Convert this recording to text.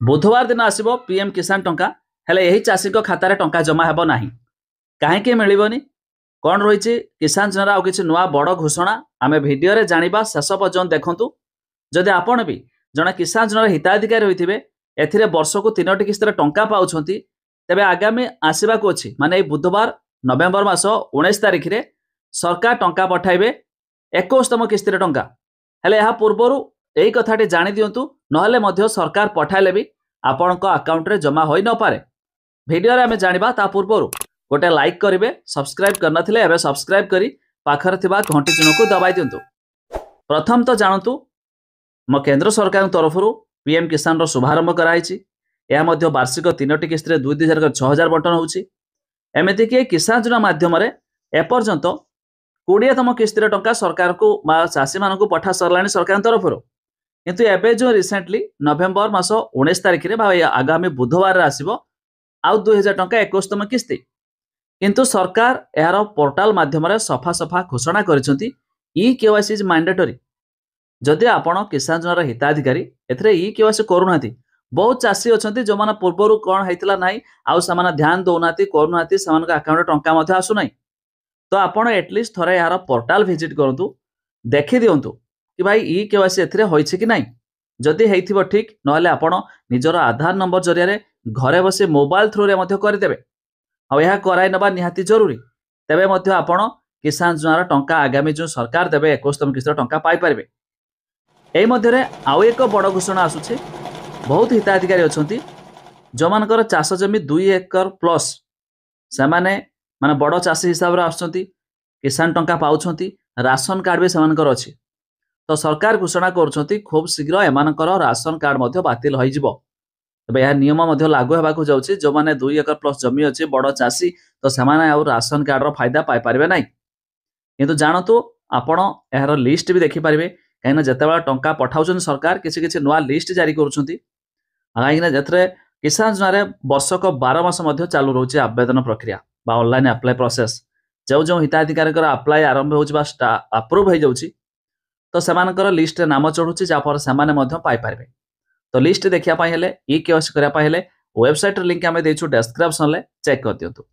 बुधवार दिन आसो पीएम किसान टंका हेले यही चाषी खातार टंका जमा हेब ना कहीं मिलबनी कौन रही किसान योजना आउ कि नुआ बड़ घोषणा आम भिडियो जाना शेष पर्यटन देखूँ जदि आपण भी जड़े किसान योजना हिताधिकारी होते एथिरे वर्ष को 3टी किस्तर टंका पाँच तेरे आगामी आसवाक अच्छी माने बुधवार नवेम्बर मास 19 तारिख में सरकार टंका पठाइबे 21तम किस्तिर टंका हेले यह पूर्वर यही कथाटी जाणी दिंतु ना सरकार पठाइले भी आपण अकाउंट रे जमा हो न पारे भिडियो आम जाना ता पूर्वर गोटे लाइक करेंगे सब्सक्राइब करनथिले एबे सब्सक्राइब करी पाखर थिबा घंटी चिन्ह को दबाई दिंतु। प्रथम तो जानतु मो केंद्र सरकार तरफ पीएम किसान रो शुभारंभ कराई यह वार्षिक 3टी किस्त 2,000 बंटन होची एमती कि किसान योजना माध्यम एपर्यंत 20तम किस्तिर टंका सरकार को चाषी मान को पठा सरला सरकार तरफ किंतु एबे जो रिसेंटली नवेम्बर मास 19 तारिख में आगामी बुधवार आसो आउ 2000 टंका 21तम किस्ती किंतु सरकार यार पोर्टाल माध्यम सफा सफा घोषणा करिसेंती ई केवाईसी इज मैंडेटरी जदि आपण किसान योजना हिताधिकारी एथरे ई केवाईसी करूना बहुत चाषी अच्छा जो मैंने पूर्वर कौन होता ना आउ से ध्यान दौना करूना से अकाउंट टंका आसुना तो आपड़ एटलिस्ट थोड़े यार पोर्टाल भिजिट करूँ देखी दिंतु कि भाई ई केवाईसी एथिरे होइछि कि नहीं जदि हेइथिबो ठीक नहले आपण निजर आधार नंबर जरिया घरे बसी मोबाइल थ्रू रे मध्य करदेबे आ यह कराई नबा निहाती जरूरी तेबे मध्य आपण किसान योजनार टंका आगामी जो सरकार देबे 21तम किस्त टंका पाई पारबे। एई मध्यरे आउ एक बड़ घोषणा आसुछि बहुत हिताधिकारी अच्छा जो मानकर चाष जमी 2 एकर प्लस से माने बड़ चाषी हिसाब से आसुछंती किसान टंका पाउछंती राशन कार्ड भी सेमानकर अछि तो सरकार घोषणा करुछंती खूब शीघ्र एमानकर राशन कार्ड मध्य बातिल होई जिवो तबे यह नियम मध्य लागू हेबाकू जाउछि जो माने 2 एकर प्लस जमी अछि बड़ चाषी तो सेमाने आउ राशन कार्ड रो फायदा पाई पारबे नै किंतु जानतु आपण एहर लिस्ट भी देखि पारबे कहीं जितेबाला टंका पठाउछन सरकार किसी किसी नुआ लिस्ट जारी करुछंती कहीं जे किसान योजना वर्षक 12 मास मध्य चालू रोचे आवेदन प्रक्रिया बा ऑनलाइन अप्लाई प्रोसेस जो जो हिताधिकारी अप्लाई आरंभ हो अप्रूव हो जाउछि तो सेमानकर लिस्ट रे नाम चढ़ुछि जाफर सेमाने मध्य पाई पारबे। तो लिस्ट देखिया पाई हेले ई केवाईसी करिया पाई हेले वेबसाइट लिंक आमे देछु डिस्क्रिप्शन ले चेक कर दियंतु।